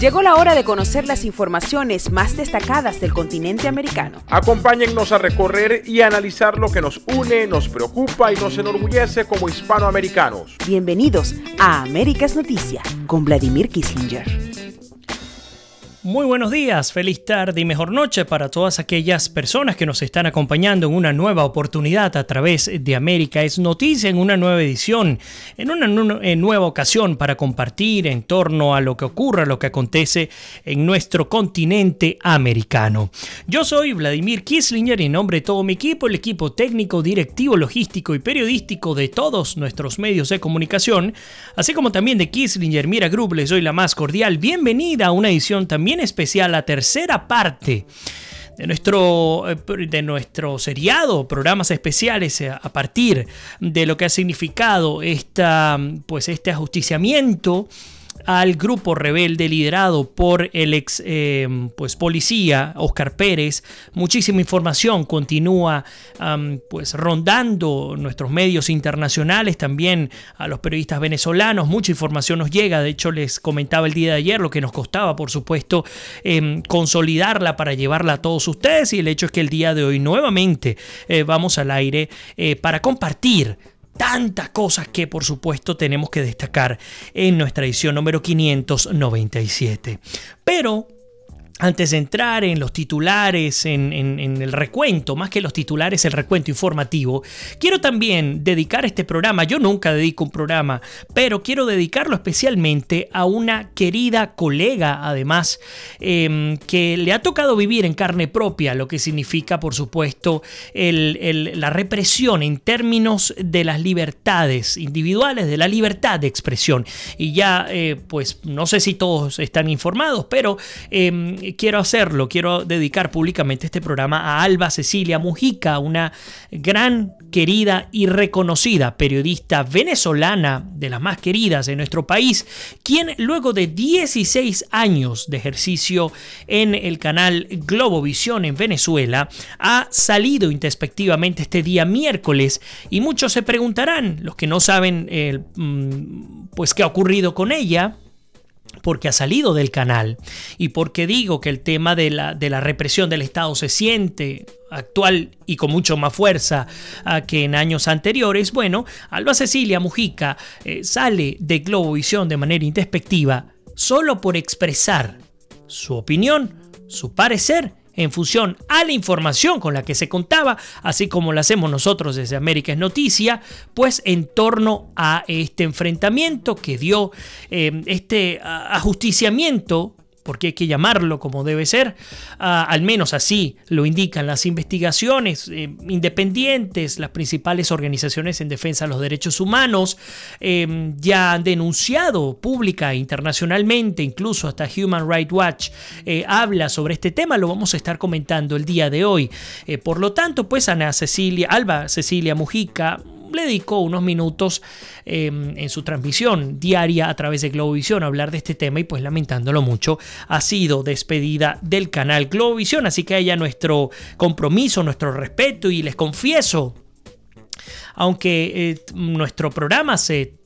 Llegó la hora de conocer las informaciones más destacadas del continente americano. Acompáñennos a recorrer y analizar lo que nos une, nos preocupa y nos enorgullece como hispanoamericanos. Bienvenidos a Américas Noticia con Vladimir Kislinger. Muy buenos días, feliz tarde y mejor noche para todas aquellas personas que nos están acompañando en una nueva oportunidad a través de América es Noticia, en una nueva edición, en una nueva ocasión para compartir en torno a lo que ocurre, lo que acontece en nuestro continente americano. Yo soy Vladimir Kislinger y en nombre de todo mi equipo, el equipo técnico, directivo, logístico y periodístico de todos nuestros medios de comunicación, así como también de Kislinger Media Group, les doy la más cordial bienvenida a una edición también especial, la tercera parte de nuestro seriado, programas especiales a partir de lo que ha significado este ajusticiamiento al grupo rebelde liderado por el ex policía Óscar Pérez. Muchísima información continúa rondando nuestros medios internacionales, también a los periodistas venezolanos. Mucha información nos llega. De hecho, les comentaba el día de ayer lo que nos costaba, por supuesto, consolidarla para llevarla a todos ustedes, y el hecho es que el día de hoy nuevamente vamos al aire para compartir tantas cosas que, por supuesto, tenemos que destacar en nuestra edición número 597. Pero antes de entrar en los titulares, en el recuento, más que los titulares, el recuento informativo, quiero también dedicar este programa. Yo nunca dedico un programa, pero quiero dedicarlo especialmente a una querida colega, además, que le ha tocado vivir en carne propia lo que significa, por supuesto, la represión en términos de las libertades individuales, de la libertad de expresión. Y ya, no sé si todos están informados, pero quiero dedicar públicamente este programa a Alba Cecilia Mujica, una gran, querida y reconocida periodista venezolana, de las más queridas de nuestro país, quien luego de 16 años de ejercicio en el canal Globovisión en Venezuela, ha salido introspectivamente este día miércoles, y muchos se preguntarán, los que no saben qué ha ocurrido con ella, porque ha salido del canal, y porque digo que el tema de la represión del Estado se siente actual y con mucho más fuerza que en años anteriores. Bueno, Alba Cecilia Mujica sale de Globovisión de manera introspectiva solo por expresar su opinión, su parecer, en función a la información con la que se contaba, así como lo hacemos nosotros desde América es Noticia, pues en torno a este enfrentamiento que dio este ajusticiamiento, porque hay que llamarlo como debe ser, al menos así lo indican las investigaciones independientes. Las principales organizaciones en defensa de los derechos humanos ya han denunciado pública e internacionalmente, incluso hasta Human Rights Watch habla sobre este tema. Lo vamos a estar comentando el día de hoy. Por lo tanto, pues Alba Cecilia Mujica le dedicó unos minutos en su transmisión diaria a través de Globovisión a hablar de este tema, y pues lamentándolo mucho ha sido despedida del canal Globovisión. Así que a ella nuestro compromiso, nuestro respeto, y les confieso, aunque nuestro programa se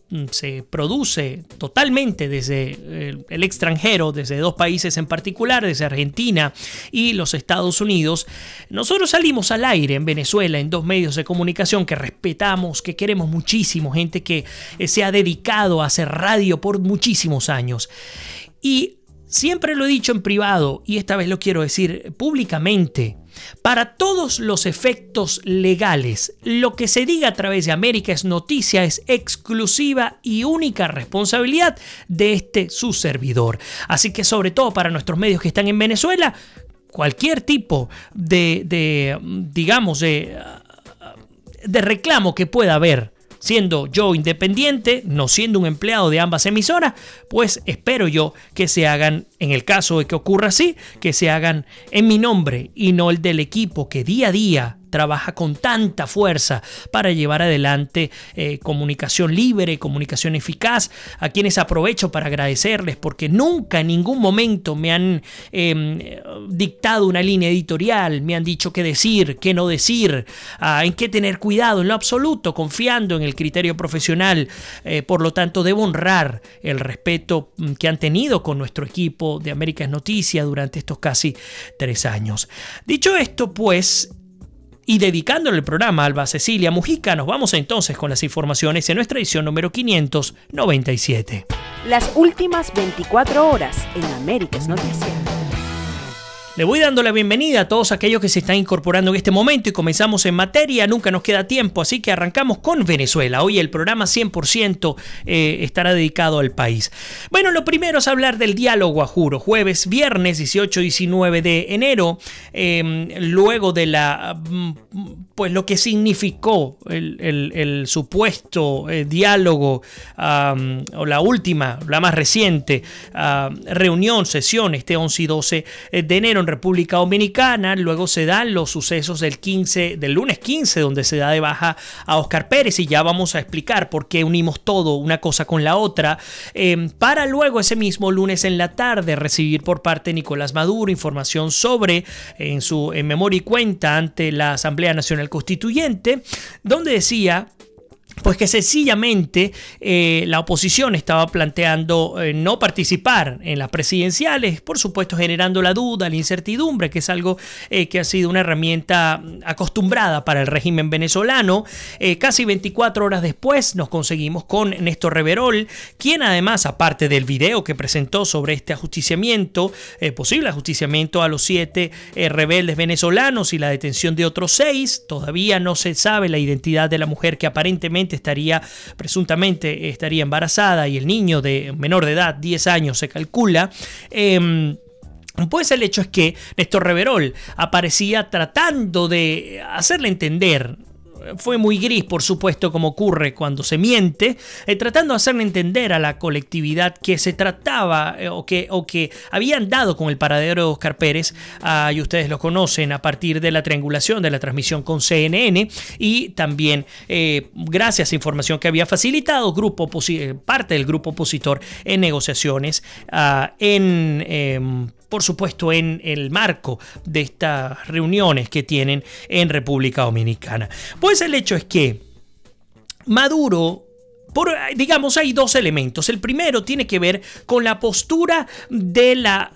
produce totalmente desde el extranjero, desde dos países en particular, desde Argentina y los Estados Unidos, nosotros salimos al aire en Venezuela en dos medios de comunicación que respetamos, que queremos muchísimo, gente que se ha dedicado a hacer radio por muchísimos años. Y siempre lo he dicho en privado, y esta vez lo quiero decir públicamente: para todos los efectos legales, lo que se diga a través de América es Noticia es exclusiva y única responsabilidad de su servidor. Así que, sobre todo para nuestros medios que están en Venezuela, cualquier tipo de reclamo que pueda haber, siendo yo independiente, no siendo un empleado de ambas emisoras, pues espero yo que se hagan, en el caso de que ocurra así, que se hagan en mi nombre y no el del equipo que día a día trabaja con tanta fuerza para llevar adelante comunicación libre, comunicación eficaz, a quienes aprovecho para agradecerles porque nunca en ningún momento me han dictado una línea editorial, me han dicho qué decir, qué no decir, en qué tener cuidado, en lo absoluto, confiando en el criterio profesional. Por lo tanto, debo honrar el respeto que han tenido con nuestro equipo de Américas Noticias durante estos casi 3 años. Dicho esto, pues, y dedicándole el programa a Alba Cecilia Mujica, nos vamos entonces con las informaciones en nuestra edición número 597. Las últimas 24 horas en Américas Noticias. Le voy dando la bienvenida a todos aquellos que se están incorporando en este momento y comenzamos en materia. Nunca nos queda tiempo, así que arrancamos con Venezuela. Hoy el programa 100% estará dedicado al país. Bueno, lo primero es hablar del diálogo a juro. Jueves, viernes 18-19 de enero, luego de pues lo que significó el supuesto diálogo o la última, la más reciente reunión, sesión, 11 y 12 de enero en República Dominicana. Luego se dan los sucesos del lunes 15, donde se da de baja a Óscar Pérez, y ya vamos a explicar por qué unimos todo, una cosa con la otra, para luego ese mismo lunes en la tarde recibir por parte de Nicolás Maduro información sobre, en memoria y cuenta ante la Asamblea Nacional Constituyente, donde decía pues que sencillamente la oposición estaba planteando no participar en las presidenciales, por supuesto generando la duda, la incertidumbre, que es algo que ha sido una herramienta acostumbrada para el régimen venezolano. Casi 24 horas después nos conseguimos con Néstor Reverol, quien además, aparte del video que presentó sobre este ajusticiamiento, posible ajusticiamiento a los 7 rebeldes venezolanos y la detención de otros 6, todavía no se sabe la identidad de la mujer que aparentemente presuntamente estaría embarazada, y el niño de menor de edad, 10 años se calcula. Pues el hecho es que Néstor Reverol aparecía tratando de hacerle entender, fue muy gris, por supuesto, como ocurre cuando se miente, tratando de hacerle entender a la colectividad que se trataba o que habían dado con el paradero de Óscar Pérez, y ustedes lo conocen a partir de la triangulación de la transmisión con CNN, y también gracias a información que había facilitado parte del grupo opositor en negociaciones por supuesto, en el marco de estas reuniones que tienen en República Dominicana. Pues el hecho es que Maduro, digamos, hay dos elementos. El primero tiene que ver con la postura de la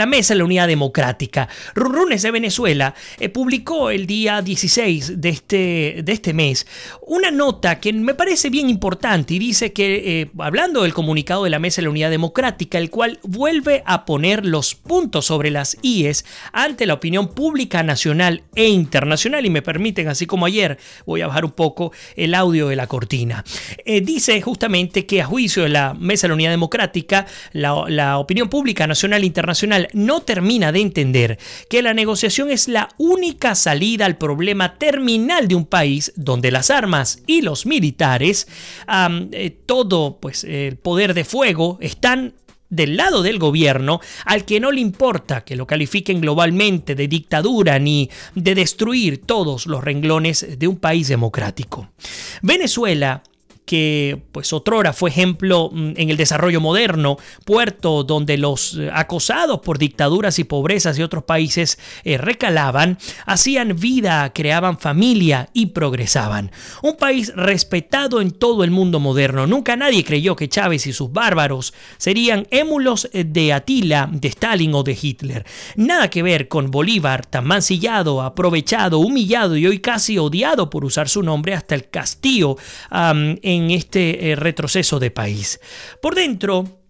Mesa de la Unidad Democrática. Runrunes de Venezuela publicó el día 16 de este mes una nota que me parece bien importante, y dice que, hablando del comunicado de la Mesa de la Unidad Democrática, el cual vuelve a poner los puntos sobre las IES ante la opinión pública nacional e internacional, y me permiten, así como ayer, voy a bajar un poco el audio de la cortina. Dice justamente que a juicio de la Mesa de la Unidad Democrática, la opinión pública nacional e internacional no termina de entender que la negociación es la única salida al problema terminal de un país donde las armas y los militares, todo pues el poder de fuego, están del lado del gobierno, al que no le importa que lo califiquen globalmente de dictadura ni de destruir todos los renglones de un país democrático. Venezuela, que pues otrora fue ejemplo en el desarrollo moderno, puerto donde los acosados por dictaduras y pobrezas de otros países recalaban, hacían vida, creaban familia y progresaban. Un país respetado en todo el mundo moderno. Nunca nadie creyó que Chávez y sus bárbaros serían émulos de Atila, de Stalin o de Hitler. Nada que ver con Bolívar, tan mancillado, aprovechado, humillado y hoy casi odiado por usar su nombre hasta el castillo en este retroceso de país. Por dentro,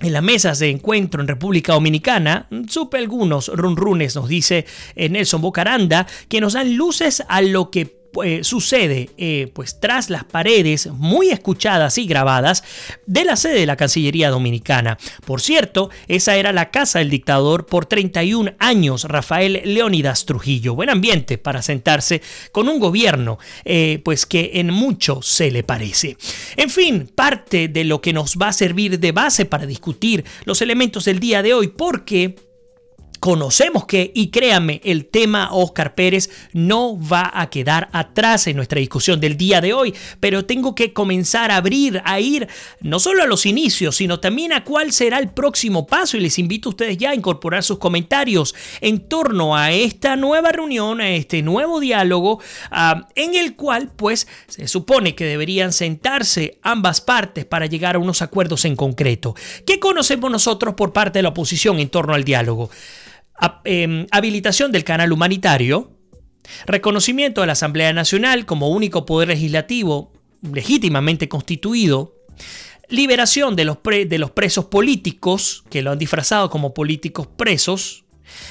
en las mesas de encuentro en República Dominicana, supe algunos runrunes, nos dice Nelson Bocaranda, que nos dan luces a lo que sucede pues tras las paredes muy escuchadas y grabadas de la sede de la Cancillería Dominicana. Por cierto, esa era la casa del dictador por 31 años, Rafael Leónidas Trujillo. Buen ambiente para sentarse con un gobierno pues que en mucho se le parece. En fin, parte de lo que nos va a servir de base para discutir los elementos del día de hoy, porque conocemos que, y créanme, el tema Óscar Pérez no va a quedar atrás en nuestra discusión del día de hoy, pero tengo que comenzar a ir no solo a los inicios, sino también a cuál será el próximo paso, y les invito a ustedes ya a incorporar sus comentarios en torno a esta nueva reunión, a este nuevo diálogo, en el cual pues se supone que deberían sentarse ambas partes para llegar a unos acuerdos en concreto. ¿Qué conocemos nosotros por parte de la oposición en torno al diálogo? Habilitación del canal humanitario, reconocimiento de la Asamblea Nacional como único poder legislativo legítimamente constituido, liberación de los presos políticos, que lo han disfrazado como políticos presos,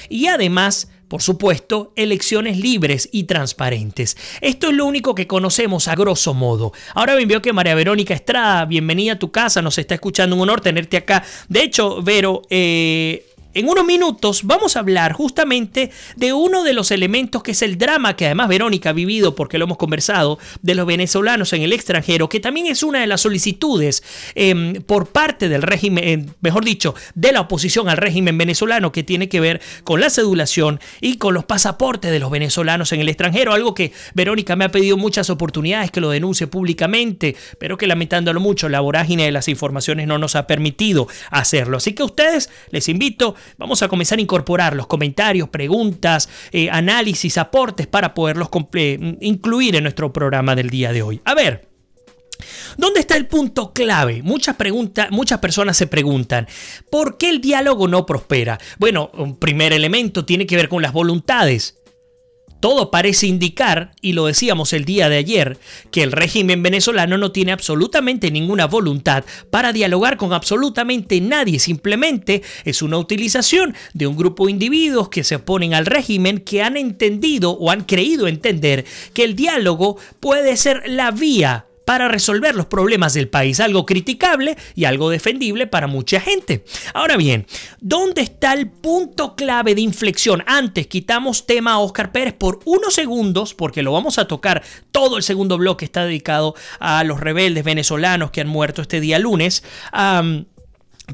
y además, por supuesto, elecciones libres y transparentes. Esto es lo único que conocemos a grosso modo. Ahora bien, veo que María Verónica Estrada, bienvenida a tu casa, nos está escuchando, un honor tenerte acá. De hecho, Vero, en unos minutos vamos a hablar justamente de uno de los elementos que es el drama que además Verónica ha vivido, porque lo hemos conversado, de los venezolanos en el extranjero, que también es una de las solicitudes por parte del régimen, mejor dicho, de la oposición al régimen venezolano, que tiene que ver con la cedulación y con los pasaportes de los venezolanos en el extranjero, algo que Verónica me ha pedido muchas oportunidades que lo denuncie públicamente, pero que lamentándolo mucho, la vorágine de las informaciones no nos ha permitido hacerlo. Así que a ustedes les invito. Vamos a comenzar a incorporar los comentarios, preguntas, análisis, aportes para poderlos incluir en nuestro programa del día de hoy. A ver, ¿dónde está el punto clave? Muchas personas se preguntan, ¿por qué el diálogo no prospera? Bueno, un primer elemento tiene que ver con las voluntades. Todo parece indicar, y lo decíamos el día de ayer, que el régimen venezolano no tiene absolutamente ninguna voluntad para dialogar con absolutamente nadie. Simplemente es una utilización de un grupo de individuos que se oponen al régimen, que han entendido o han creído entender que el diálogo puede ser la vía para resolver los problemas del país, algo criticable y algo defendible para mucha gente. Ahora bien, ¿dónde está el punto clave de inflexión? Antes quitamos tema a Óscar Pérez por unos segundos, porque lo vamos a tocar. Todo el segundo bloque está dedicado a los rebeldes venezolanos que han muerto este día lunes.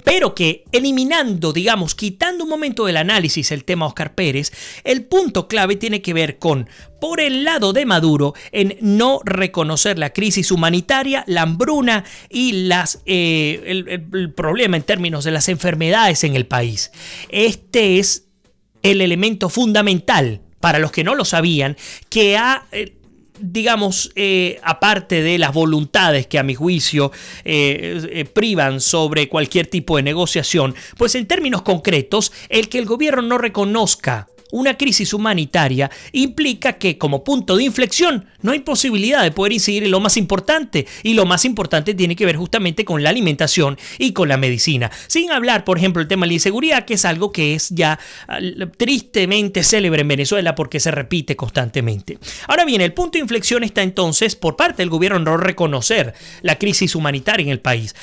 Pero que eliminando, digamos, quitando un momento del análisis el tema Óscar Pérez, el punto clave tiene que ver con, por el lado de Maduro, en no reconocer la crisis humanitaria, la hambruna y el problema en términos de las enfermedades en el país. Este es el elemento fundamental, para los que no lo sabían, que ha digamos, aparte de las voluntades que a mi juicio privan sobre cualquier tipo de negociación, pues en términos concretos, el que el gobierno no reconozca una crisis humanitaria implica que como punto de inflexión no hay posibilidad de poder incidir en lo más importante, y lo más importante tiene que ver justamente con la alimentación y con la medicina. Sin hablar, por ejemplo, el tema de la inseguridad, que es algo que es ya tristemente célebre en Venezuela porque se repite constantemente. Ahora bien, el punto de inflexión está entonces por parte del gobierno no reconocer la crisis humanitaria en el país.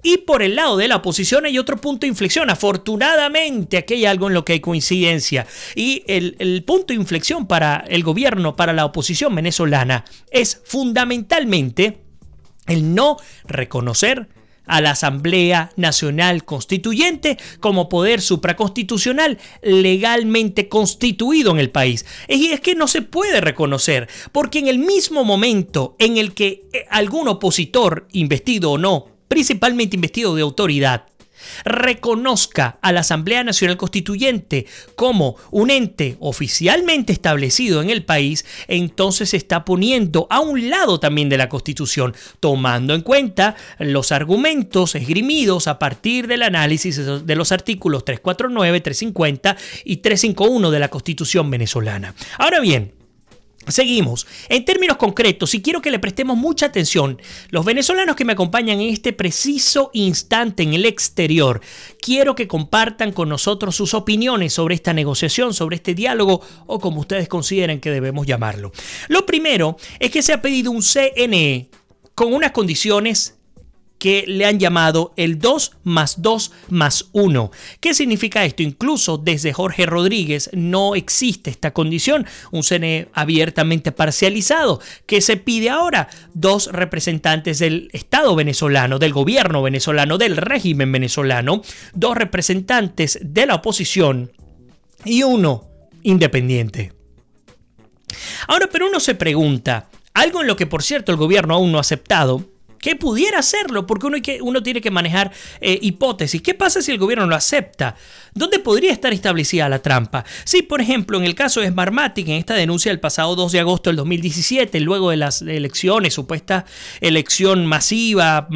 Y por el lado de la oposición hay otro punto de inflexión. Afortunadamente aquí hay algo en lo que hay coincidencia. Y el punto de inflexión para el gobierno, para la oposición venezolana, es fundamentalmente el no reconocer a la Asamblea Nacional Constituyente como poder supraconstitucional legalmente constituido en el país. Y es que no se puede reconocer, porque en el mismo momento en el que algún opositor, investido o no, principalmente investido de autoridad, reconozca a la Asamblea Nacional Constituyente como un ente oficialmente establecido en el país, entonces se está poniendo a un lado también de la Constitución, tomando en cuenta los argumentos esgrimidos a partir del análisis de los artículos 349, 350 y 351 de la Constitución venezolana. Ahora bien, seguimos. En términos concretos, y quiero que le prestemos mucha atención, los venezolanos que me acompañan en este preciso instante en el exterior, quiero que compartan con nosotros sus opiniones sobre esta negociación, sobre este diálogo, o como ustedes consideren que debemos llamarlo. Lo primero es que se ha pedido un CNE con unas condiciones que le han llamado el 2+2+1. ¿Qué significa esto? Incluso desde Jorge Rodríguez no existe esta condición, un CNE abiertamente parcializado. ¿Qué se pide ahora? 2 representantes del Estado venezolano, del gobierno venezolano, del régimen venezolano, 2 representantes de la oposición y uno independiente. Ahora, pero uno se pregunta, algo en lo que por cierto el gobierno aún no ha aceptado, que pudiera hacerlo, porque uno tiene que manejar hipótesis. ¿Qué pasa si el gobierno lo acepta? ¿Dónde podría estar establecida la trampa? Si, por ejemplo, en el caso de Smartmatic, en esta denuncia del pasado 2 de agosto del 2017, luego de las elecciones, supuesta elección masiva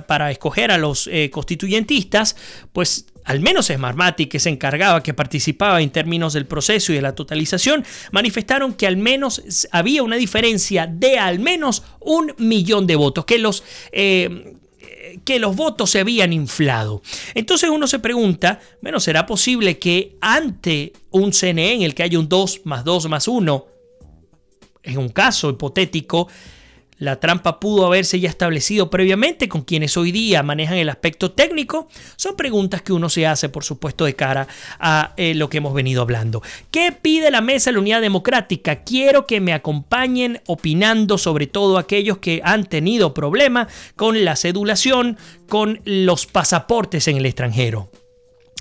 para escoger a los constituyentistas, pues al menos Smartmatic, que se encargaba, que participaba en términos del proceso y de la totalización, manifestaron que al menos había una diferencia de al menos 1 millón de votos, que los votos se habían inflado. Entonces uno se pregunta, bueno, ¿será posible que ante un CNE en el que haya un 2 más 2 más 1, en un caso hipotético, la trampa pudo haberse ya establecido previamente con quienes hoy día manejan el aspecto técnico? Son preguntas que uno se hace, por supuesto, de cara a lo que hemos venido hablando. ¿Qué pide la Mesa de la Unidad Democrática? Quiero que me acompañen opinando, sobre todo aquellos que han tenido problemas con la cedulación, con los pasaportes en el extranjero.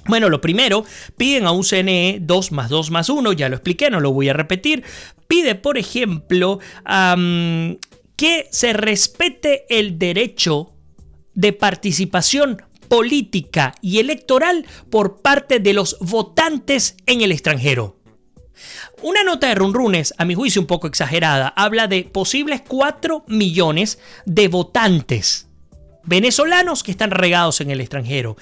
Bueno, lo primero, piden a un CNE 2 más 2 más 1, ya lo expliqué, no lo voy a repetir. Pide, por ejemplo, que se respete el derecho de participación política y electoral por parte de los votantes en el extranjero. Una nota de Runrunes, a mi juicio un poco exagerada, habla de posibles 4 millones de votantes venezolanos que están regados en el extranjero.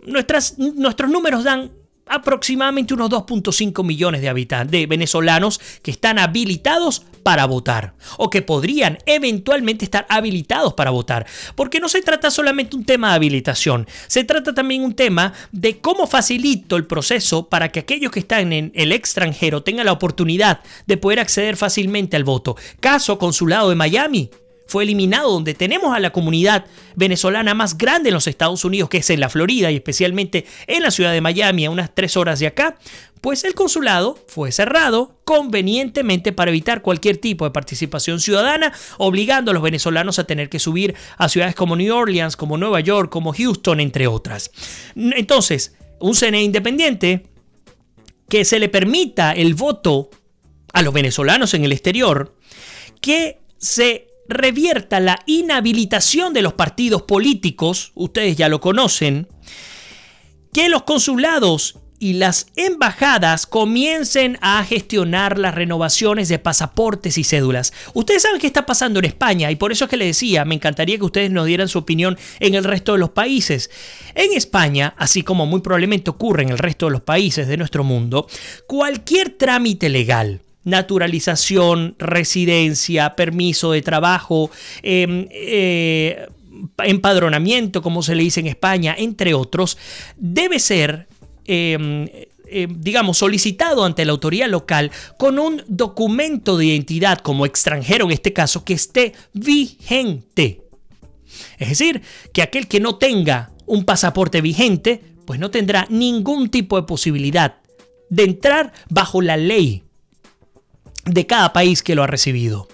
Nuestros números dan aproximadamente unos 2.5 millones de venezolanos que están habilitados para votar o que podrían eventualmente estar habilitados para votar, porque no se trata solamente un tema de habilitación, se trata también un tema de cómo facilito el proceso para que aquellos que están en el extranjero tengan la oportunidad de poder acceder fácilmente al voto. Caso Consulado de Miami. Fue eliminado, donde tenemos a la comunidad venezolana más grande en los Estados Unidos, que es en la Florida y especialmente en la ciudad de Miami, a unas 3 horas de acá. Pues el consulado fue cerrado convenientemente para evitar cualquier tipo de participación ciudadana, obligando a los venezolanos a tener que subir a ciudades como New Orleans, como Nueva York, como Houston, entre otras. Entonces, un CNE independiente que se le permita el voto a los venezolanos en el exterior, que se revierta la inhabilitación de los partidos políticos, ustedes ya lo conocen, que los consulados y las embajadas comiencen a gestionar las renovaciones de pasaportes y cédulas. Ustedes saben qué está pasando en España y por eso es que les decía, me encantaría que ustedes nos dieran su opinión en el resto de los países. En España, así como muy probablemente ocurre en el resto de los países de nuestro mundo, cualquier trámite legal, naturalización, residencia, permiso de trabajo, empadronamiento, como se le dice en España, entre otros, debe ser, digamos, solicitado ante la autoridad local con un documento de identidad, como extranjero en este caso, que esté vigente. Es decir, que aquel que no tenga un pasaporte vigente, pues no tendrá ningún tipo de posibilidad de entrar bajo la ley de cada país que lo ha recibido.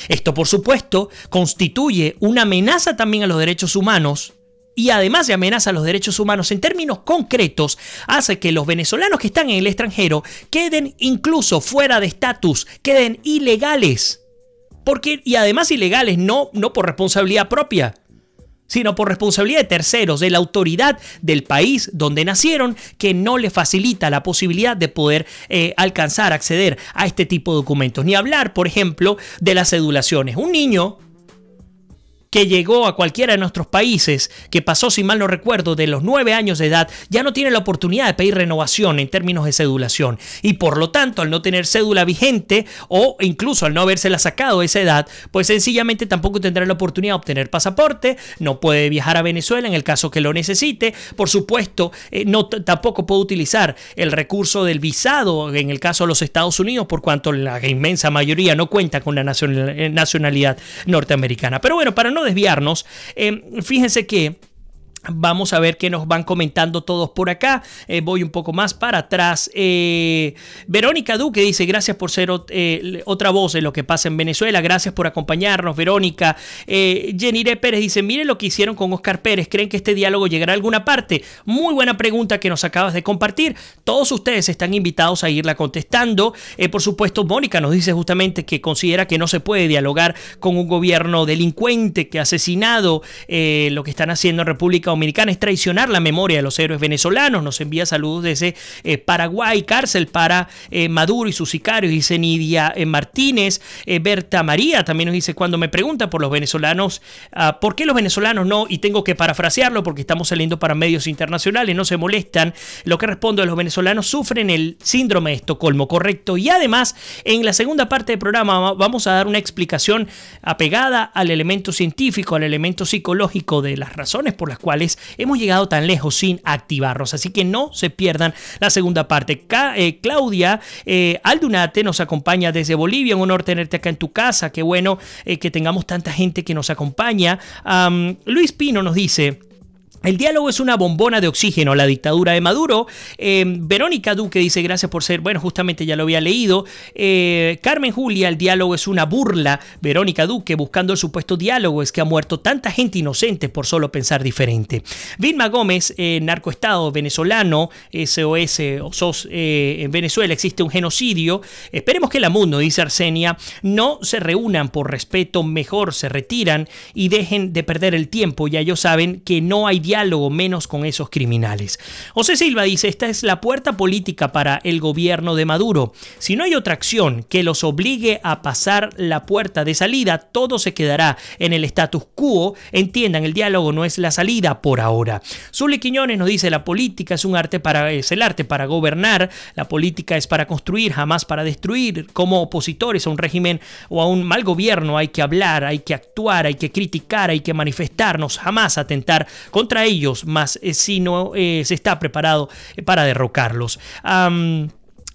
Esto, por supuesto, constituye una amenaza también a los derechos humanos y además de amenaza a los derechos humanos en términos concretos, hace que los venezolanos que están en el extranjero queden incluso fuera de estatus, queden ilegales. Y además ilegales no por responsabilidad propia, sino por responsabilidad de terceros, de la autoridad del país donde nacieron, que no les facilita la posibilidad de poder acceder a este tipo de documentos. Ni hablar, por ejemplo, de las cedulaciones. Un niño que llegó a cualquiera de nuestros países, que pasó, si mal no recuerdo, de los 9 años de edad, ya no tiene la oportunidad de pedir renovación en términos de cedulación. Y por lo tanto, al no tener cédula vigente o incluso al no habérsela sacado a esa edad, pues sencillamente tampoco tendrá la oportunidad de obtener pasaporte, no puede viajar a Venezuela en el caso que lo necesite. Por supuesto, tampoco puede utilizar el recurso del visado en el caso de los Estados Unidos, por cuanto la inmensa mayoría no cuenta con la nacionalidad norteamericana. Pero bueno, para no desviarnos, fíjense que Vamos a ver qué nos van comentando todos por acá. Voy un poco más para atrás. Verónica Duque dice, gracias por ser otra voz en lo que pasa en Venezuela. Gracias por acompañarnos, Verónica. Jenire Pérez dice, miren lo que hicieron con Oscar Pérez. ¿Creen que este diálogo llegará a alguna parte? Muy buena pregunta que nos acabas de compartir. Todos ustedes están invitados a irla contestando. Por supuesto, Mónica nos dice justamente que considera que no se puede dialogar con un gobierno delincuente que ha asesinado. Lo que están haciendo en República Dominicana es traicionar la memoria de los héroes venezolanos. Nos envía saludos desde Paraguay. Cárcel para Maduro y sus sicarios, dice Nidia Martínez. Berta María también nos dice, cuando me preguntan por los venezolanos, ¿por qué los venezolanos no? Y tengo que parafrasearlo porque estamos saliendo para medios internacionales, no se molestan. Lo que respondo es, los venezolanos sufren el síndrome de Estocolmo, correcto. Y además, en la segunda parte del programa vamos a dar una explicación apegada al elemento científico, al elemento psicológico de las razones por las cuales hemos llegado tan lejos sin activarnos. Así que no se pierdan la segunda parte. Claudia Aldunate nos acompaña desde Bolivia. Un honor tenerte acá en tu casa. Qué bueno que tengamos tanta gente que nos acompaña. Luis Pino nos dice, el diálogo es una bombona de oxígeno a la dictadura de Maduro. Verónica Duque dice, gracias por ser... Bueno, justamente ya lo había leído. Carmen Julia, el diálogo es una burla. Verónica Duque, buscando el supuesto diálogo, es que ha muerto tanta gente inocente por solo pensar diferente. Vilma Gómez, narcoestado venezolano, SOS o SOS en Venezuela, existe un genocidio. Esperemos que la mundo, dice Arsenia, no se reúnan por respeto, mejor se retiran y dejen de perder el tiempo. Ya ellos saben que no hay diálogo, menos con esos criminales. José Silva dice, esta es la puerta política para el gobierno de Maduro. Si no hay otra acción que los obligue a pasar la puerta de salida, todo se quedará en el status quo. Entiendan, el diálogo no es la salida por ahora. Zuli Quiñones nos dice, la política es el arte para gobernar, la política es para construir, jamás para destruir. Como opositores a un régimen o a un mal gobierno hay que hablar, hay que actuar, hay que criticar, hay que manifestarnos, jamás atentar contra ellos, más si no se está preparado para derrocarlos.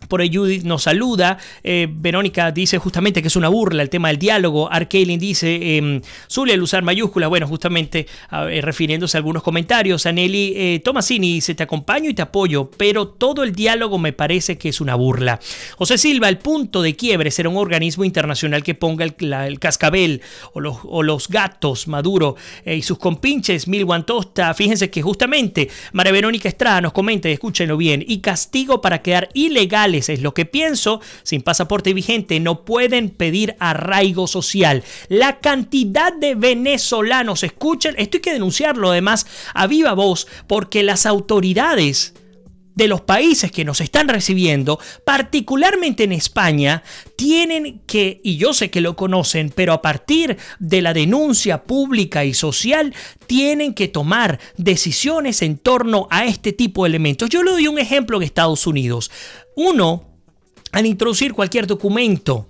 Por ahí Judith nos saluda. Verónica dice justamente que es una burla el tema del diálogo. Arkelin dice, Zulia al usar mayúsculas. Bueno, justamente refiriéndose a algunos comentarios. Aneli Tomasini dice, te acompaño y te apoyo, pero todo el diálogo me parece que es una burla. José Silva, el punto de quiebre será un organismo internacional que ponga el cascabel o los gatos Maduro y sus compinches Milwan Tosta. Fíjense que justamente María Verónica Estrada nos comenta, y escúchenlo bien, y castigo para quedar ilegales es lo que pienso. Sin pasaporte vigente no pueden pedir arraigo social. La cantidad de venezolanos, escuchen, esto hay que denunciarlo además a viva voz, porque las autoridades de los países que nos están recibiendo, particularmente en España, tienen que, y yo sé que lo conocen, pero a partir de la denuncia pública y social, tienen que tomar decisiones en torno a este tipo de elementos. Yo le doy un ejemplo en Estados Unidos. Uno, al introducir cualquier documento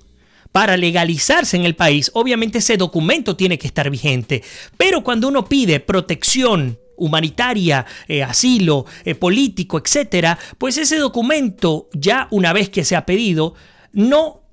para legalizarse en el país, obviamente ese documento tiene que estar vigente. Pero cuando uno pide protección humanitaria, asilo, político, etcétera, pues ese documento, ya una vez que se ha pedido, no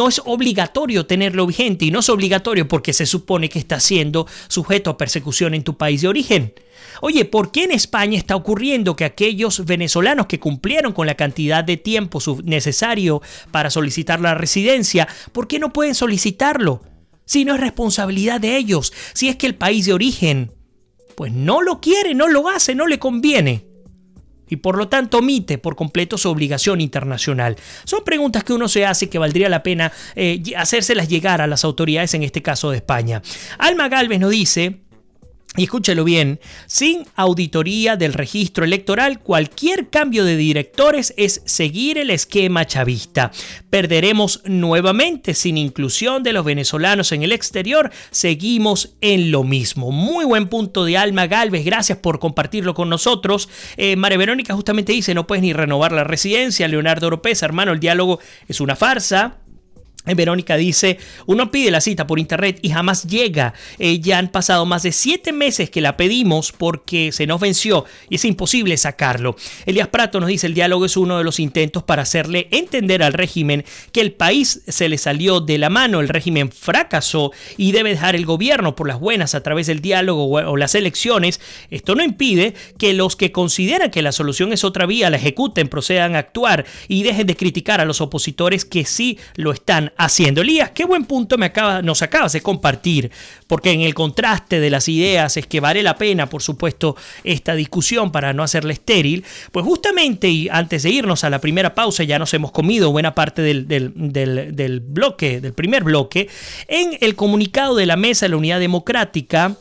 es obligatorio tenerlo vigente, y no es obligatorio porque se supone que está siendo sujeto a persecución en tu país de origen. Oye, ¿por qué en España está ocurriendo que aquellos venezolanos que cumplieron con la cantidad de tiempo necesario para solicitar la residencia, ¿por qué no pueden solicitarlo? Si no es responsabilidad de ellos, si es que el país de origen pues no lo quiere, no lo hace, no le conviene, y por lo tanto omite por completo su obligación internacional. Son preguntas que uno se hace y que valdría la pena hacérselas llegar a las autoridades, en este caso de España. Alma Galvez nos dice, y escúchelo bien, sin auditoría del registro electoral, cualquier cambio de directores es seguir el esquema chavista. Perderemos nuevamente. Sin inclusión de los venezolanos en el exterior, seguimos en lo mismo. Muy buen punto de Alma Galvez, gracias por compartirlo con nosotros. María Verónica justamente dice, no puedes ni renovar la residencia. Leonardo Oropesa, hermano, el diálogo es una farsa. Verónica dice, uno pide la cita por internet y jamás llega. Ya han pasado más de 7 meses que la pedimos porque se nos venció y es imposible sacarlo. Elías Prato nos dice, el diálogo es uno de los intentos para hacerle entender al régimen que el país se le salió de la mano, el régimen fracasó y debe dejar el gobierno por las buenas a través del diálogo o las elecciones. Esto no impide que los que consideran que la solución es otra vía la ejecuten, procedan a actuar y dejen de criticar a los opositores que sí lo están haciendo. Elías, qué buen punto nos acabas de compartir, porque en el contraste de las ideas es que vale la pena, por supuesto, esta discusión para no hacerla estéril. Pues justamente, y antes de irnos a la primera pausa, ya nos hemos comido buena parte del primer bloque, en el comunicado de la Mesa de la Unidad Democrática,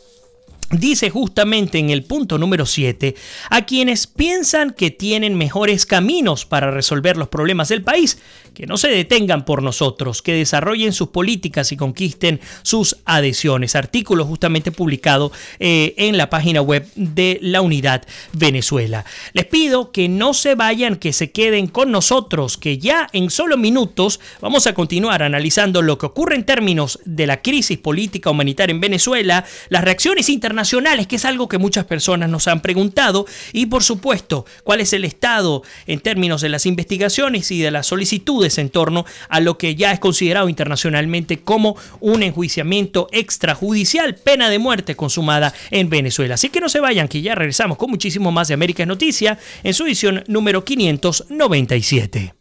dice justamente en el punto número 7, a quienes piensan que tienen mejores caminos para resolver los problemas del país, que no se detengan por nosotros, que desarrollen sus políticas y conquisten sus adhesiones. Artículo justamente publicado en la página web de la Unidad Venezuela. Les pido que no se vayan, que se queden con nosotros, que ya en solo minutos vamos a continuar analizando lo que ocurre en términos de la crisis política humanitaria en Venezuela, las reacciones internacionales, que es algo que muchas personas nos han preguntado, y por supuesto, cuál es el estado en términos de las investigaciones y de las solicitudes en torno a lo que ya es considerado internacionalmente como un enjuiciamiento extrajudicial, pena de muerte consumada en Venezuela. Así que no se vayan, que ya regresamos con muchísimo más de América es Noticia en su edición número 597.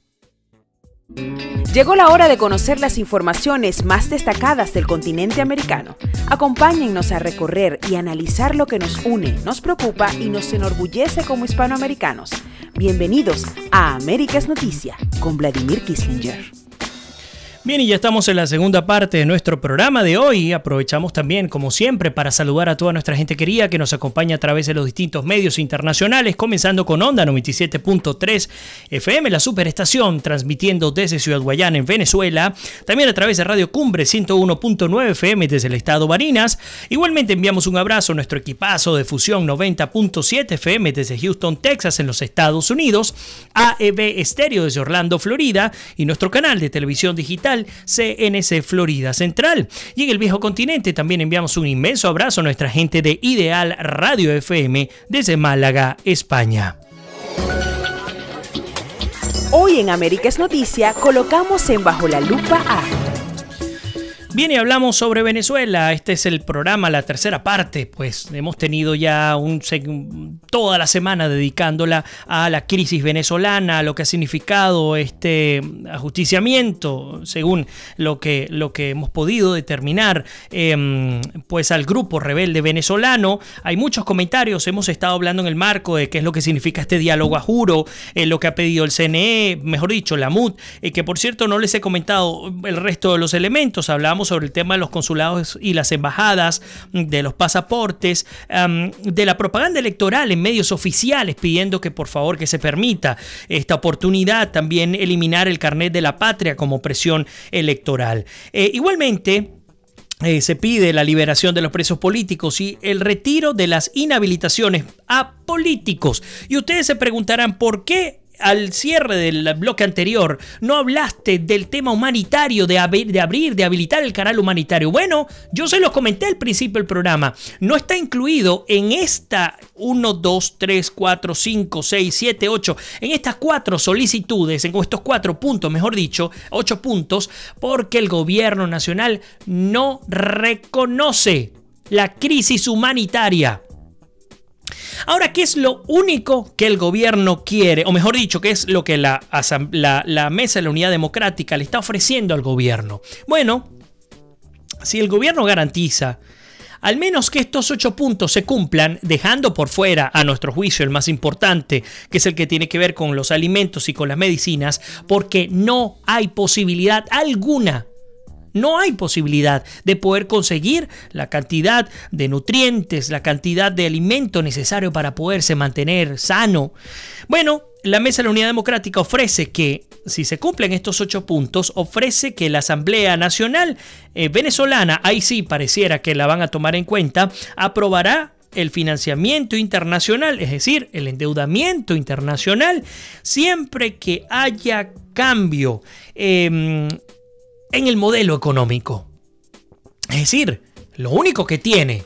Llegó la hora de conocer las informaciones más destacadas del continente americano. Acompáñennos a recorrer y analizar lo que nos une, nos preocupa y nos enorgullece como hispanoamericanos. Bienvenidos a América es Noticia con Vladimir Kissinger. Bien, y ya estamos en la segunda parte de nuestro programa de hoy. Aprovechamos también, como siempre, para saludar a toda nuestra gente querida que nos acompaña a través de los distintos medios internacionales, comenzando con Onda 97.3 FM, la superestación, transmitiendo desde Ciudad Guayana, en Venezuela. También a través de Radio Cumbre 101.9 FM desde el estado Barinas. Igualmente enviamos un abrazo a nuestro equipazo de Fusión 90.7 FM desde Houston, Texas, en los Estados Unidos. AEB Estéreo desde Orlando, Florida. Y nuestro canal de televisión digital CNC Florida Central. Y en el viejo continente también enviamos un inmenso abrazo a nuestra gente de Ideal Radio FM desde Málaga, España. Hoy en América es Noticia colocamos en Bajo la Lupa a... Bien, y hablamos sobre Venezuela. Este es el programa, la tercera parte. Pues hemos tenido ya toda la semana dedicándola a la crisis venezolana, a lo que ha significado este ajusticiamiento, según lo que hemos podido determinar, pues al grupo rebelde venezolano. Hay muchos comentarios. Hemos estado hablando en el marco de qué es lo que significa este diálogo a juro, lo que ha pedido el CNE, mejor dicho, la MUD, que por cierto no les he comentado el resto de los elementos. Hablamos sobre el tema de los consulados y las embajadas, de los pasaportes, de la propaganda electoral en medios oficiales pidiendo que por favor que se permita esta oportunidad, también eliminar el carnet de la patria como presión electoral. Igualmente se pide la liberación de los presos políticos y el retiro de las inhabilitaciones a políticos. Y ustedes se preguntarán por qué al cierre del bloque anterior no hablaste del tema humanitario, de habilitar el canal humanitario. Bueno, yo se los comenté al principio del programa. No está incluido en esta 1, 2, 3, 4, 5, 6, 7, 8, en estas 4 solicitudes, en estos 4 puntos, mejor dicho, 8 puntos, porque el gobierno nacional no reconoce la crisis humanitaria. Ahora, ¿qué es lo único que el gobierno quiere? O mejor dicho, ¿qué es lo que la Mesa de la Unidad Democrática le está ofreciendo al gobierno? Bueno, si el gobierno garantiza al menos que estos 8 puntos se cumplan, dejando por fuera, a nuestro juicio, el más importante, que es el que tiene que ver con los alimentos y con las medicinas, porque no hay posibilidad alguna. No hay posibilidad de poder conseguir la cantidad de nutrientes, la cantidad de alimento necesario para poderse mantener sano. Bueno, la Mesa de la Unidad Democrática ofrece que, si se cumplen estos 8 puntos, ofrece que la Asamblea Nacional venezolana, ahí sí pareciera que la van a tomar en cuenta, aprobará el financiamiento internacional, es decir, el endeudamiento internacional, siempre que haya cambio en el modelo económico. Es decir, lo único que tiene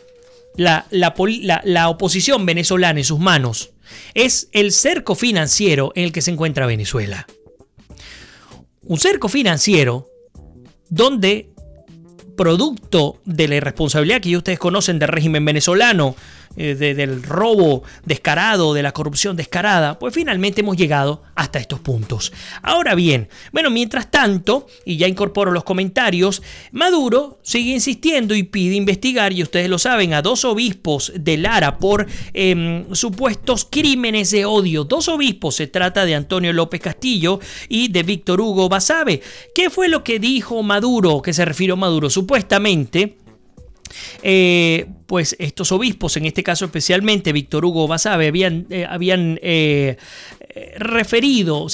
la oposición venezolana en sus manos es el cerco financiero en el que se encuentra Venezuela. Un cerco financiero donde, producto de la irresponsabilidad que ya ustedes conocen del régimen venezolano, del robo descarado, de la corrupción descarada, pues finalmente hemos llegado hasta estos puntos. Ahora bien, bueno, mientras tanto, y ya incorporo los comentarios, Maduro sigue insistiendo y pide investigar, y ustedes lo saben, a 2 obispos de Lara por supuestos crímenes de odio. 2 obispos, se trata de Antonio López Castillo y de Víctor Hugo Basabe. ¿Qué fue lo que dijo Maduro, que se refirió Maduro? Supuestamente, pues estos obispos, en este caso especialmente Víctor Hugo Basabe, se habían referido a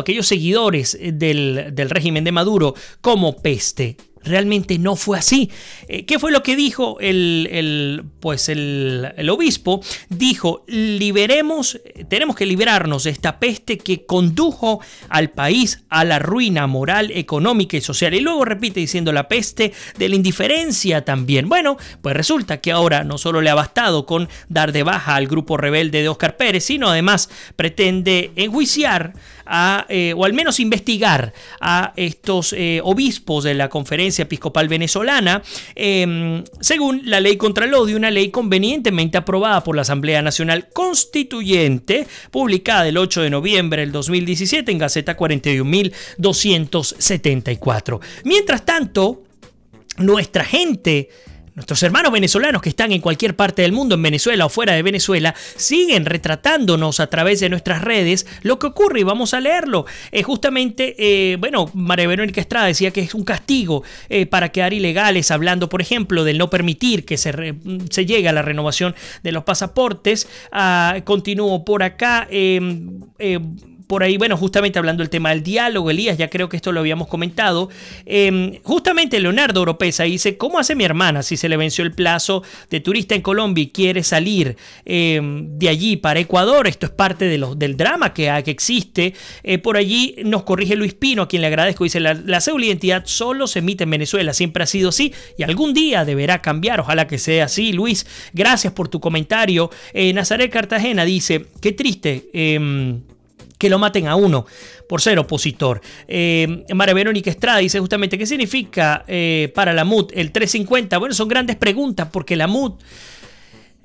aquellos seguidores del régimen de Maduro como peste. Realmente no fue así. ¿Qué fue lo que dijo el obispo? Dijo: tenemos que liberarnos de esta peste que condujo al país a la ruina moral, económica y social. Y luego repite diciendo: la peste de la indiferencia también. Bueno, pues resulta que ahora no solo le ha bastado con dar de baja al grupo rebelde de Óscar Pérez, sino además pretende enjuiciar o al menos investigar a estos obispos de la Conferencia Episcopal Venezolana, según la ley contra el odio, una ley convenientemente aprobada por la Asamblea Nacional Constituyente, publicada el 8 de noviembre del 2017 en Gaceta 41.274. Mientras tanto, nuestra gente, nuestros hermanos venezolanos que están en cualquier parte del mundo, en Venezuela o fuera de Venezuela, siguen retratándonos a través de nuestras redes lo que ocurre, y vamos a leerlo. María Verónica Estrada decía que es un castigo para quedar ilegales, hablando, por ejemplo, del no permitir que se llegue a la renovación de los pasaportes. Continúo por acá. Por ahí, bueno, justamente hablando del tema del diálogo, Elías, ya creo que esto lo habíamos comentado. Justamente Leonardo Oropesa dice: ¿cómo hace mi hermana si se le venció el plazo de turista en Colombia y quiere salir de allí para Ecuador? Esto es parte del drama que existe. Por allí nos corrige Luis Pino, a quien le agradezco. Dice: la cédula de identidad solo se emite en Venezuela, siempre ha sido así y algún día deberá cambiar. Ojalá que sea así, Luis. Gracias por tu comentario. Nazaret Cartagena dice: qué triste que lo maten a uno por ser opositor. María Verónica Estrada dice justamente: ¿qué significa para la MUD el 350? Bueno, son grandes preguntas, porque la MUD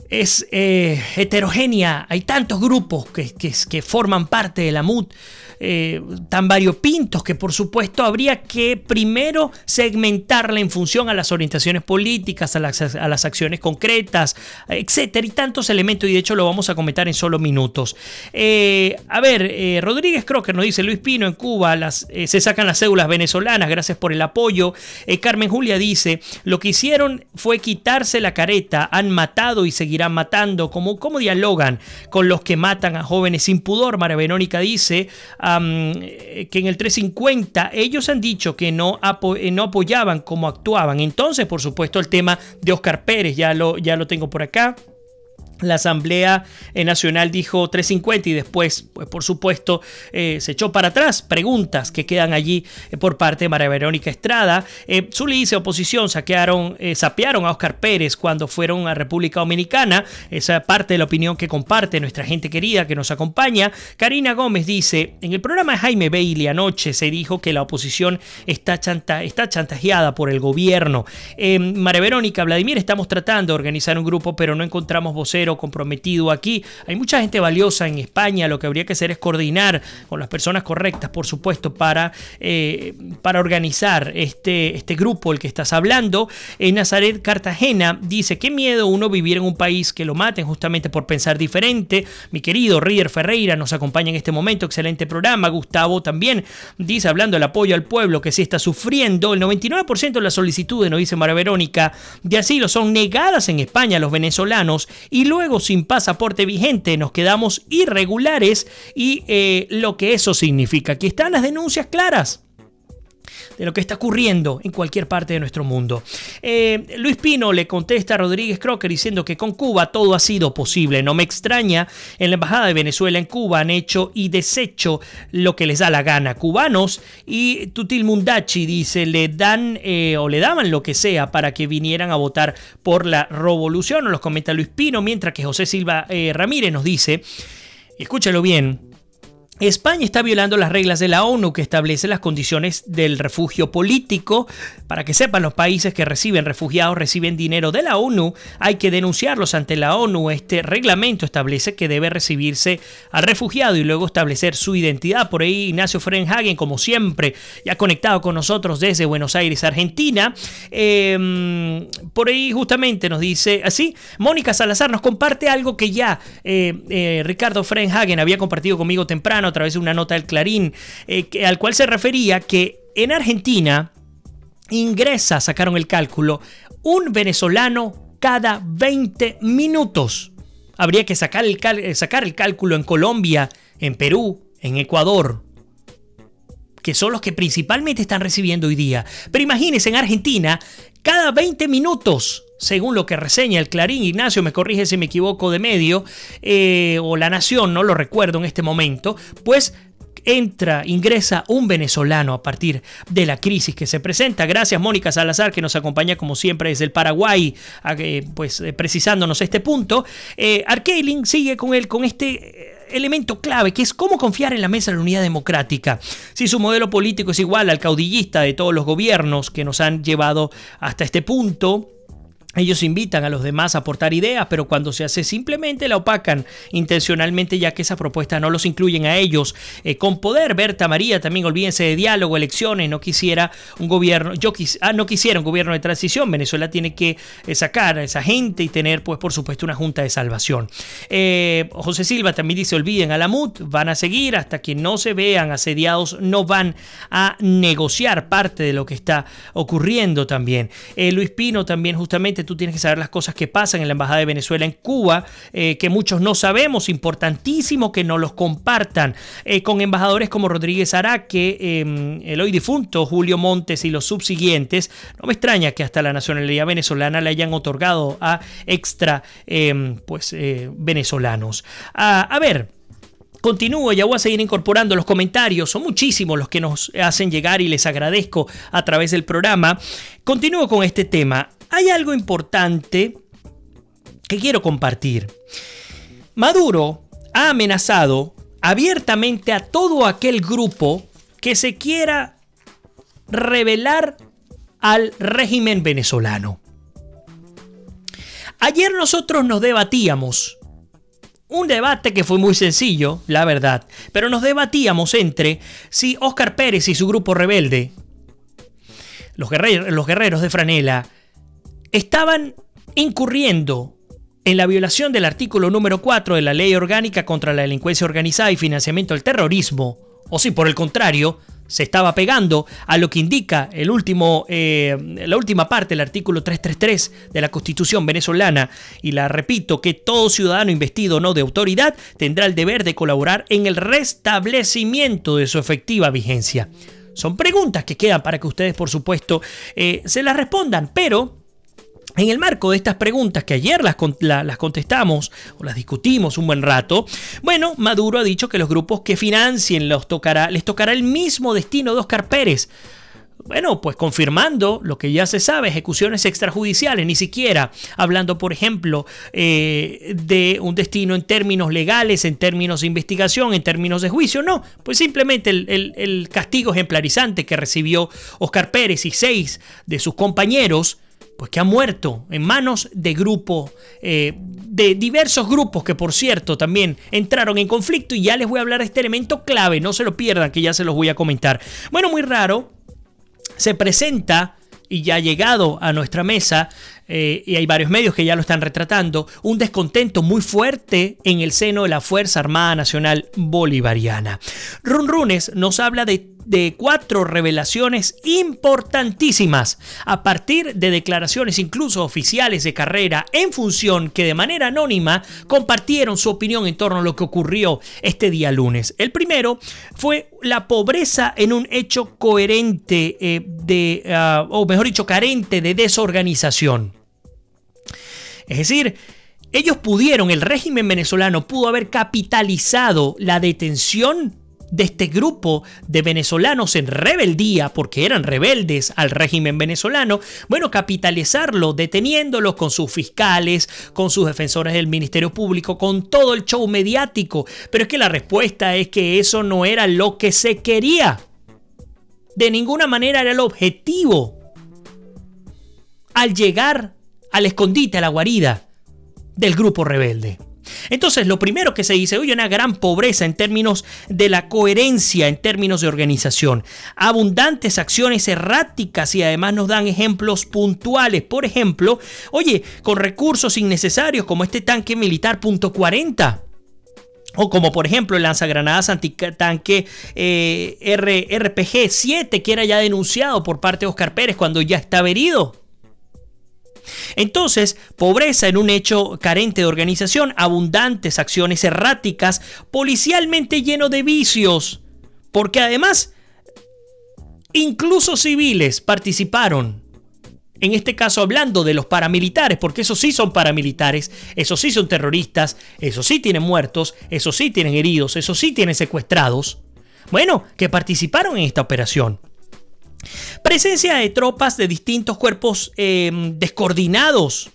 es heterogénea. Hay tantos grupos que forman parte de la MUD, tan variopintos, que por supuesto habría que primero segmentarla en función a las orientaciones políticas, a las acciones concretas, etcétera, y tantos elementos, y de hecho lo vamos a comentar en solo minutos. Rodríguez Crocker nos dice: Luis Pino, en Cuba se sacan las cédulas venezolanas, gracias por el apoyo. Carmen Julia dice: lo que hicieron fue quitarse la careta, han matado y seguirán matando. ¿Cómo dialogan con los que matan a jóvenes sin pudor? María Verónica dice que en el 350 ellos han dicho que no apoyaban como actuaban. Entonces, por supuesto, el tema de Óscar Pérez, ya lo tengo por acá. La Asamblea Nacional dijo 350 y después, pues por supuesto, se echó para atrás. Preguntas que quedan allí por parte de María Verónica Estrada. Zuli dice: oposición, sapearon a Óscar Pérez cuando fueron a República Dominicana. Esa parte de la opinión que comparte nuestra gente querida que nos acompaña. Karina Gómez dice: en el programa de Jaime Bailey anoche se dijo que la oposición está chantajeada por el gobierno. María Verónica: Vladimir, estamos tratando de organizar un grupo, pero no encontramos vocero comprometido aquí. Hay mucha gente valiosa en España. Lo que habría que hacer es coordinar con las personas correctas, por supuesto, para organizar este grupo el que estás hablando. Nazaret Cartagena dice: qué miedo uno vivir en un país que lo maten justamente por pensar diferente. Mi querido Rider Ferreira nos acompaña en este momento. Excelente programa. Gustavo también dice, hablando del apoyo al pueblo que sí está sufriendo: el 99% de las solicitudes, nos dice María Verónica, de asilo son negadas en España a los venezolanos, y luego sin pasaporte vigente nos quedamos irregulares, y lo que eso significa. Aquí están las denuncias claras. de lo que está ocurriendo en cualquier parte de nuestro mundo. Luis Pino le contesta a Rodríguez Crocker diciendo que con Cuba todo ha sido posible. No me extraña, en la embajada de Venezuela en Cuba han hecho y deshecho lo que les da la gana. Cubanos y Tutil Mundachi dice, le dan o le daban lo que sea para que vinieran a votar por la revolución. Nos los comenta Luis Pino, mientras que José Silva Ramírez nos dice, escúchalo bien, España está violando las reglas de la ONU que establecen las condiciones del refugio político. Para que sepan, los países que reciben refugiados reciben dinero de la ONU. Hay que denunciarlos ante la ONU. Este reglamento establece que debe recibirse al refugiado y luego establecer su identidad. Por ahí Ignacio Frenhagen, como siempre, ya conectado con nosotros desde Buenos Aires, Argentina. Por ahí justamente nos dice así, Mónica Salazar nos comparte algo que ya Ricardo Frenhagen había compartido conmigo temprano a través de una nota del Clarín, al cual se refería que en Argentina ingresa, sacaron el cálculo, un venezolano cada 20 minutos. Habría que sacar el cálculo en Colombia, en Perú, en Ecuador, que son los que principalmente están recibiendo hoy día. Pero imagínense, en Argentina, cada 20 minutos, según lo que reseña el Clarín, Ignacio, me corrige si me equivoco de medio, o La Nación, no lo recuerdo en este momento, pues ingresa un venezolano a partir de la crisis que se presenta. Gracias, Mónica Salazar, que nos acompaña como siempre desde el Paraguay, precisándonos este punto. Arkeilin sigue con este elemento clave, que es cómo confiar en la mesa de la unidad democrática. Si su modelo político es igual al caudillista de todos los gobiernos que nos han llevado hasta este punto, ellos invitan a los demás a aportar ideas, pero cuando se hace simplemente la opacan intencionalmente, ya que esas propuestas no los incluyen a ellos con poder. Berta María, también olvídense de diálogo, elecciones, no quisiera un gobierno, no quisiera un gobierno de transición. Venezuela tiene que sacar a esa gente y tener, pues por supuesto, una junta de salvación. José Silva también dice, olviden a la MUD, van a seguir hasta que no se vean asediados, no van a negociar parte de lo que está ocurriendo también. Luis Pino también justamente, tú tienes que saber las cosas que pasan en la Embajada de Venezuela en Cuba, que muchos no sabemos, importantísimo que nos los compartan, con embajadores como Rodríguez Araque, el hoy difunto Julio Montes y los subsiguientes. No me extraña que hasta la nacionalidad venezolana le hayan otorgado a extra venezolanos. A ver, continúo, ya voy a seguir incorporando los comentarios. Son muchísimos los que nos hacen llegar y les agradezco a través del programa. Continúo con este tema. Hay algo importante que quiero compartir. Maduro ha amenazado abiertamente a todo aquel grupo que se quiera rebelar al régimen venezolano. Ayer nosotros nos debatíamos, un debate que fue muy sencillo, la verdad, pero nos debatíamos entre si Óscar Pérez y su grupo rebelde, los guerreros de franela, estaban incurriendo en la violación del artículo número 4 de la Ley Orgánica contra la Delincuencia Organizada y Financiamiento del Terrorismo, o si por el contrario se estaba pegando a lo que indica la última parte del artículo 333 de la Constitución venezolana, y la repito, que todo ciudadano investido no de autoridad tendrá el deber de colaborar en el restablecimiento de su efectiva vigencia. Son preguntas que quedan para que ustedes, por supuesto, se las respondan, pero en el marco de estas preguntas que ayer las contestamos o las discutimos un buen rato, bueno, Maduro ha dicho que los grupos que financien les tocará el mismo destino de Óscar Pérez. Bueno, pues confirmando lo que ya se sabe, ejecuciones extrajudiciales, ni siquiera hablando, por ejemplo, de un destino en términos legales, en términos de investigación, en términos de juicio, no, pues simplemente el castigo ejemplarizante que recibió Óscar Pérez y 6 de sus compañeros, pues que han muerto en manos de grupos, de diversos grupos que, por cierto, también entraron en conflicto, y ya les voy a hablar de este elemento clave, no se lo pierdan, que ya se los voy a comentar. Bueno, muy raro, se presenta, y ya ha llegado a nuestra mesa, y hay varios medios que ya lo están retratando, un descontento muy fuerte en el seno de la Fuerza Armada Nacional Bolivariana. Runrunes nos habla de de 4 revelaciones importantísimas a partir de declaraciones incluso oficiales de Carrera en función que de manera anónima compartieron su opinión en torno a lo que ocurrió este día lunes. El primero fue la pobreza en un hecho coherente o mejor dicho, carente de desorganización. Es decir, el régimen venezolano pudo haber capitalizado la detención de este grupo de venezolanos en rebeldía, porque eran rebeldes al régimen venezolano, capitalizarlo deteniéndolos con sus fiscales, con sus defensores del Ministerio Público, con todo el show mediático. Pero es que la respuesta es que eso no era lo que se quería. De ninguna manera era el objetivo. Al llegar al escondite, a la guarida del grupo rebelde. Entonces, lo primero que se dice, hoy una gran pobreza en términos de la coherencia, en términos de organización, abundantes acciones erráticas y además nos dan ejemplos puntuales. Por ejemplo, con recursos innecesarios como este tanque militar .40. O como por ejemplo el lanzagranadas antitanque RPG-7 que era ya denunciado por parte de Oscar Pérez cuando ya estaba herido. Entonces, pobreza en un hecho carente de organización, abundantes acciones erráticas, policialmente lleno de vicios, porque además incluso civiles participaron. En este caso hablando de los paramilitares, porque esos sí son paramilitares, esos sí son terroristas, esos sí tienen muertos, esos sí tienen heridos, esos sí tienen secuestrados, que participaron en esta operación. Presencia de tropas de distintos cuerpos descoordinados,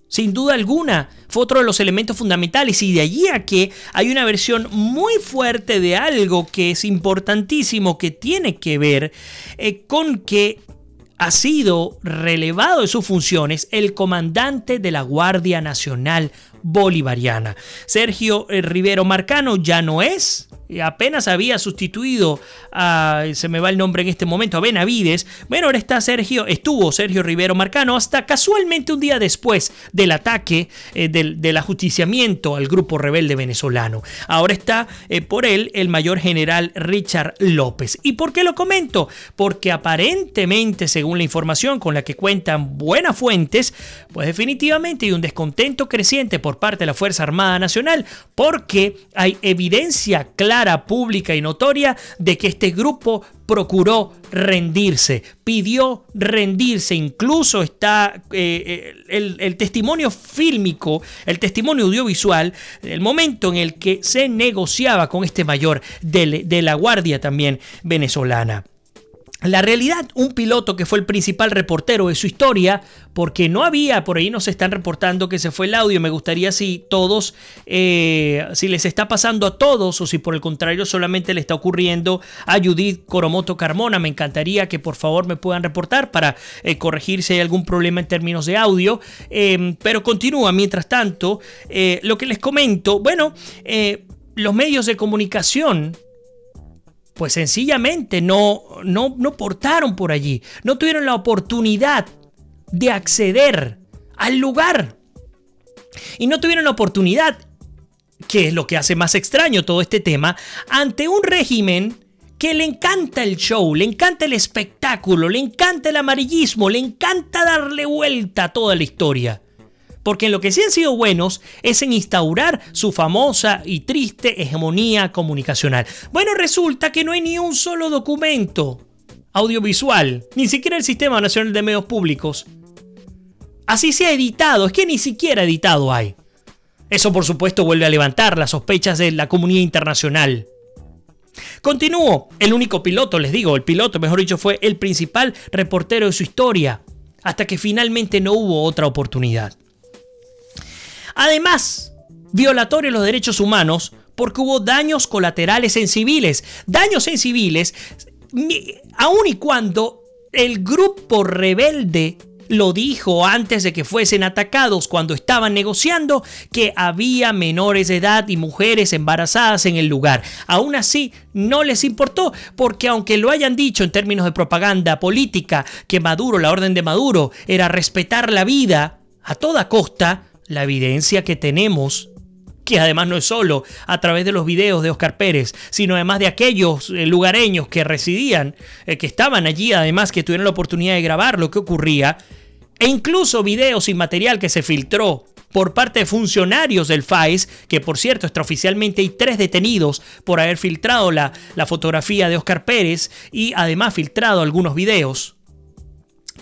sin duda alguna, fue otro de los elementos fundamentales, y de allí a que hay una versión muy fuerte de algo que es importantísimo, que tiene que ver con que ha sido relevado de sus funciones el comandante de la Guardia Nacional Bolivariana. Sergio Rivero Marcano ya no es, apenas había sustituido a, se me va el nombre en este momento, a Benavides. Ahora estuvo Sergio Rivero Marcano hasta casualmente un día después del ataque del ajusticiamiento al grupo rebelde venezolano. Ahora está por él el mayor general Richard López. ¿Y por qué lo comento? Porque aparentemente, según la información con la que cuentan buenas fuentes, pues definitivamente hay un descontento creciente por parte de la Fuerza Armada Nacional, porque hay evidencia clara, pública y notoria de que este grupo procuró rendirse, pidió rendirse. Incluso está el testimonio fílmico, el testimonio audiovisual, el momento en el que se negociaba con este mayor de la Guardia también venezolana. La realidad, un piloto que fue el principal reportero de su historia, porque no había, por ahí nos están reportando que se fue el audio. Me gustaría si todos, si les está pasando a todos o si por el contrario solamente le está ocurriendo a Judith Coromoto Carmona. Me encantaría que por favor me puedan reportar para corregir si hay algún problema en términos de audio. Pero continúa, mientras tanto, lo que les comento, los medios de comunicación pues sencillamente no portaron por allí, no tuvieron la oportunidad de acceder al lugar. Y no tuvieron la oportunidad, que es lo que hace más extraño todo este tema, ante un régimen que le encanta el show, le encanta el espectáculo, le encanta el amarillismo, le encanta darle vuelta a toda la historia. Porque en lo que sí han sido buenos es en instaurar su famosa y triste hegemonía comunicacional. Resulta que no hay ni un solo documento audiovisual, ni siquiera el Sistema Nacional de Medios Públicos. Así se ha editado, es que ni siquiera editado hay. Eso por supuesto vuelve a levantar las sospechas de la comunidad internacional. Continúo, el único piloto, les digo, el piloto mejor dicho fue el principal reportero de su historia, hasta que finalmente no hubo otra oportunidad. Además, violatorio de los derechos humanos porque hubo daños colaterales en civiles. Daños en civiles, aun y cuando el grupo rebelde lo dijo antes de que fuesen atacados cuando estaban negociando, que había menores de edad y mujeres embarazadas en el lugar. Aún así, no les importó, porque aunque lo hayan dicho en términos de propaganda política, que la orden de Maduro era respetar la vida a toda costa, la evidencia que tenemos, que además no es solo a través de los videos de Óscar Pérez, sino además de aquellos lugareños que residían, que estaban allí, además que tuvieron la oportunidad de grabar lo que ocurría, e incluso videos y material que se filtró por parte de funcionarios del FAES, que por cierto extraoficialmente hay 3 detenidos por haber filtrado la fotografía de Óscar Pérez y además filtrado algunos videos,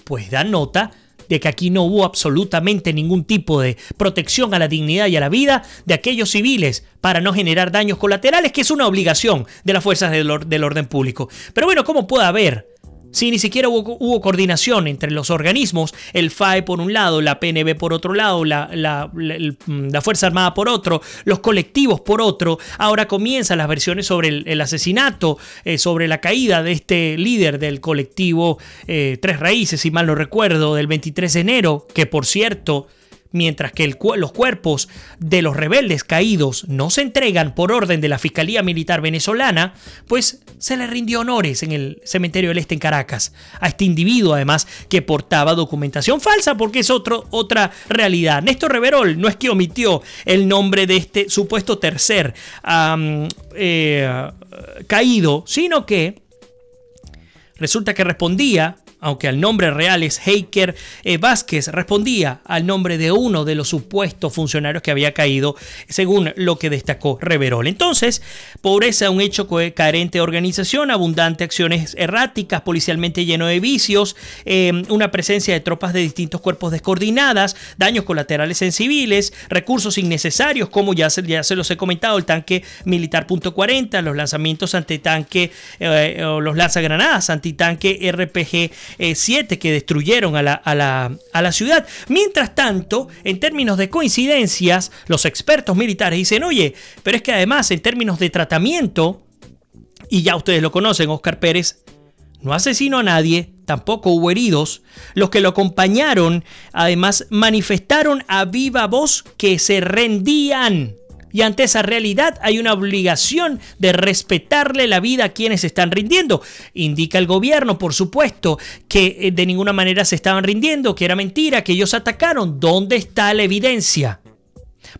pues dan nota de que aquí no hubo absolutamente ningún tipo de protección a la dignidad y a la vida de aquellos civiles para no generar daños colaterales, que es una obligación de las fuerzas del orden público. Pero bueno, ¿cómo puede haber? Si ni siquiera hubo coordinación entre los organismos, el FAE por un lado, la PNB por otro lado, la Fuerza Armada por otro, los colectivos por otro. Ahora comienzan las versiones sobre el asesinato, sobre la caída de este líder del colectivo Tres Raíces, si mal no recuerdo, del 23 de enero, que por cierto, mientras que los cuerpos de los rebeldes caídos no se entregan por orden de la Fiscalía Militar venezolana, pues se le rindió honores en el Cementerio del Este en Caracas a este individuo, además, que portaba documentación falsa, porque es otra realidad. Néstor Reverol no es que omitió el nombre de este supuesto tercer caído, sino que resulta que respondía, aunque el nombre real es Heiker Vázquez, respondía al nombre de uno de los supuestos funcionarios que había caído, según lo que destacó Reverol. Entonces, pobreza, un hecho carente de organización, abundante acciones erráticas, policialmente lleno de vicios, una presencia de tropas de distintos cuerpos descoordinadas, daños colaterales en civiles, recursos innecesarios, como ya se los he comentado, el tanque militar .40, los lanzamientos antitanque, los lanzagranadas antitanque RPG 7 que destruyeron a la ciudad. Mientras tanto, en términos de coincidencias, los expertos militares dicen, oye, pero es que además en términos de tratamiento, y ya ustedes lo conocen, Óscar Pérez no asesinó a nadie, tampoco hubo heridos. Los que lo acompañaron además manifestaron a viva voz que se rendían. Y ante esa realidad hay una obligación de respetarle la vida a quienes se están rindiendo. Indica el gobierno, por supuesto, que de ninguna manera se estaban rindiendo, que era mentira, que ellos atacaron. ¿Dónde está la evidencia?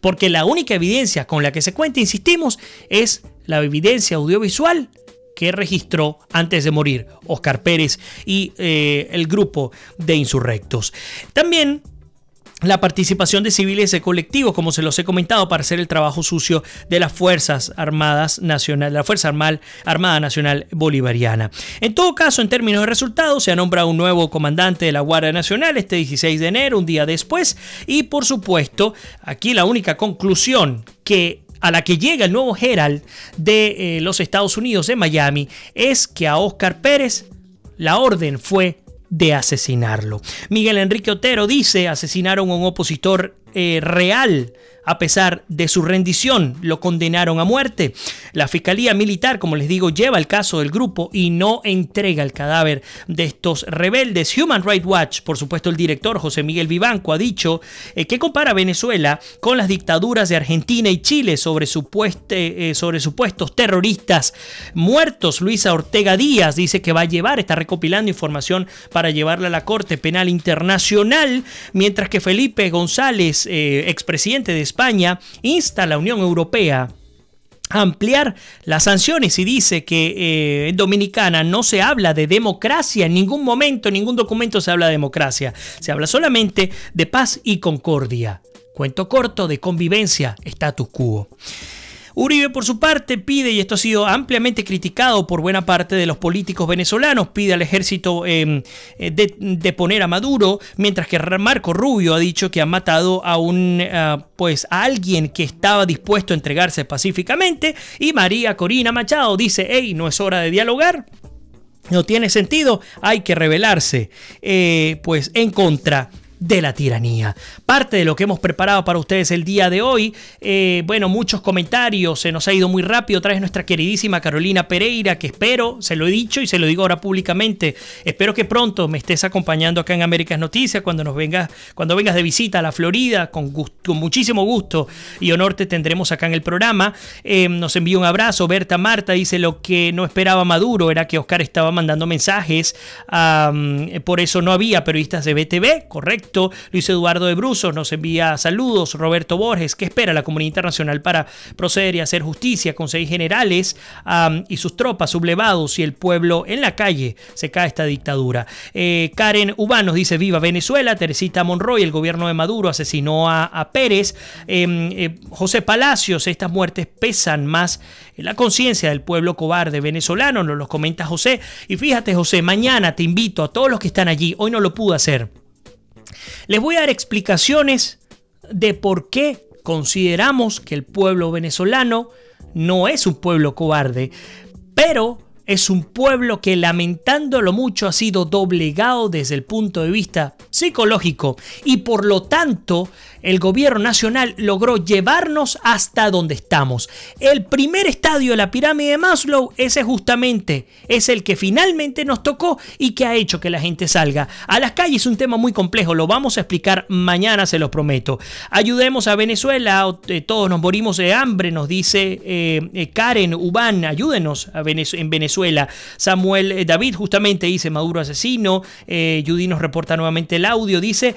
Porque la única evidencia con la que se cuenta, insistimos, es la evidencia audiovisual que registró antes de morir Óscar Pérez y el grupo de insurrectos. También la participación de civiles de colectivos, como se los he comentado, para hacer el trabajo sucio de las Fuerzas Armadas Nacional, la Fuerza Armada Nacional Bolivariana. En todo caso, en términos de resultados, se ha nombrado un nuevo comandante de la Guardia Nacional este 16 de enero, un día después, y por supuesto, aquí la única conclusión a la que llega el nuevo Herald de los Estados Unidos de Miami es que a Óscar Pérez la orden fue de asesinarlo. Miguel Enrique Otero dice: asesinaron a un opositor real. A pesar de su rendición, lo condenaron a muerte. La Fiscalía Militar, como les digo, lleva el caso del grupo y no entrega el cadáver de estos rebeldes. Human Rights Watch, por supuesto, el director José Miguel Vivanco ha dicho que compara a Venezuela con las dictaduras de Argentina y Chile sobre supuestos terroristas muertos. Luisa Ortega Díaz dice que está recopilando información para llevarla a la Corte Penal Internacional, mientras que Felipe González, expresidente de España, insta a la Unión Europea a ampliar las sanciones y dice que en Dominicana no se habla de democracia en ningún momento, en ningún documento se habla de democracia, se habla solamente de paz y concordia. Cuento corto, de convivencia, status quo. Uribe, por su parte, pide, y esto ha sido ampliamente criticado por buena parte de los políticos venezolanos, pide al ejército deponer a Maduro, mientras que Marco Rubio ha dicho que ha matado a a alguien que estaba dispuesto a entregarse pacíficamente, y María Corina Machado dice: hey, no es hora de dialogar, no tiene sentido, hay que rebelarse en contra de la tiranía. Parte de lo que hemos preparado para ustedes el día de hoy. Muchos comentarios, se nos ha ido muy rápido. Trae nuestra queridísima Carolina Pereira, que espero, se lo he dicho y se lo digo ahora públicamente, espero que pronto me estés acompañando acá en Américas Noticias cuando vengas de visita a la Florida. Con muchísimo gusto y honor te tendremos acá en el programa. Nos envía un abrazo. Berta Marta dice: lo que no esperaba Maduro era que Óscar estaba mandando mensajes, por eso no había periodistas de BTV. Correcto, respecto. Luis Eduardo de Brusos nos envía saludos. Roberto Borges, ¿qué espera la comunidad internacional para proceder y hacer justicia con 6 generales y sus tropas sublevados y el pueblo en la calle? Se cae esta dictadura. Karen Ubán nos dice: viva Venezuela. Teresita Monroy, el gobierno de Maduro asesinó a Pérez. José Palacios, estas muertes pesan más en la conciencia del pueblo cobarde venezolano, nos lo comenta José. Y fíjate, José, mañana te invito a todos los que están allí, hoy no lo pude hacer, les voy a dar explicaciones de por qué consideramos que el pueblo venezolano no es un pueblo cobarde, pero es un pueblo que, lamentándolo mucho, ha sido doblegado desde el punto de vista psicológico y por lo tanto el gobierno nacional logró llevarnos hasta donde estamos. El primer estadio de la pirámide de Maslow, ese justamente es el que finalmente nos tocó y que ha hecho que la gente salga a las calles. Es un tema muy complejo, lo vamos a explicar mañana, se los prometo. Ayudemos a Venezuela, todos nos morimos de hambre, nos dice Karen Ubán, ayúdenos en Venezuela. Samuel David justamente dice: Maduro asesino. Judy nos reporta nuevamente el audio, dice,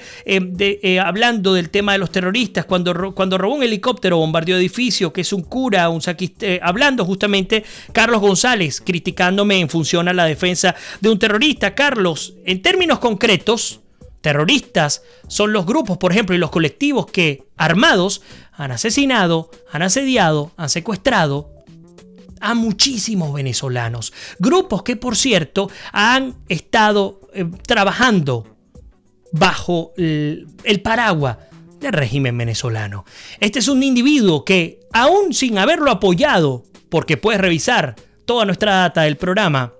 hablando del tema de los terroristas, cuando robó un helicóptero, bombardeó edificio, que es un cura, un saquista, hablando justamente Carlos González, criticándome en función a la defensa de un terrorista. Carlos, en términos concretos, terroristas son los grupos, por ejemplo, y los colectivos que, armados, han asesinado, han asediado, han secuestrado a muchísimos venezolanos. Grupos que, por cierto, han estado trabajando bajo el paraguas del régimen venezolano. Este es un individuo que, aún sin haberlo apoyado, porque puedes revisar toda nuestra data del programa,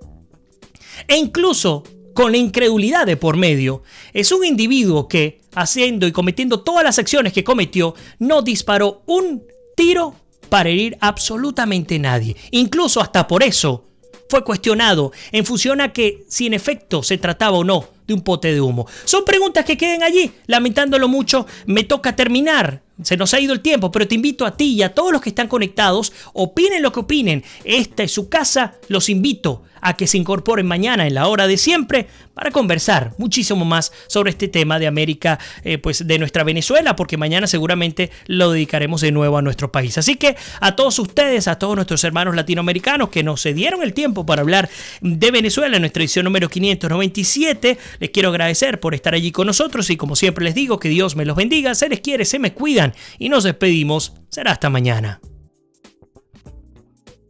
e incluso con la incredulidad de por medio, es un individuo que, haciendo y cometiendo todas las acciones que cometió, no disparó un tiro para herir absolutamente nadie. Incluso hasta por eso fue cuestionado en función a que si en efecto se trataba o no de un pote de humo. Son preguntas que queden allí. Lamentándolo mucho, me toca terminar. Se nos ha ido el tiempo, pero te invito a ti y a todos los que están conectados, opinen lo que opinen. Esta es su casa. Los invito a que se incorporen mañana en la hora de siempre para conversar muchísimo más sobre este tema de América, pues de nuestra Venezuela, porque mañana seguramente lo dedicaremos de nuevo a nuestro país. Así que a todos ustedes, a todos nuestros hermanos latinoamericanos que nos cedieron el tiempo para hablar de Venezuela en nuestra edición número 597, les quiero agradecer por estar allí con nosotros y, como siempre les digo, que Dios me los bendiga, se les quiere, se me cuidan y nos despedimos. Será hasta mañana.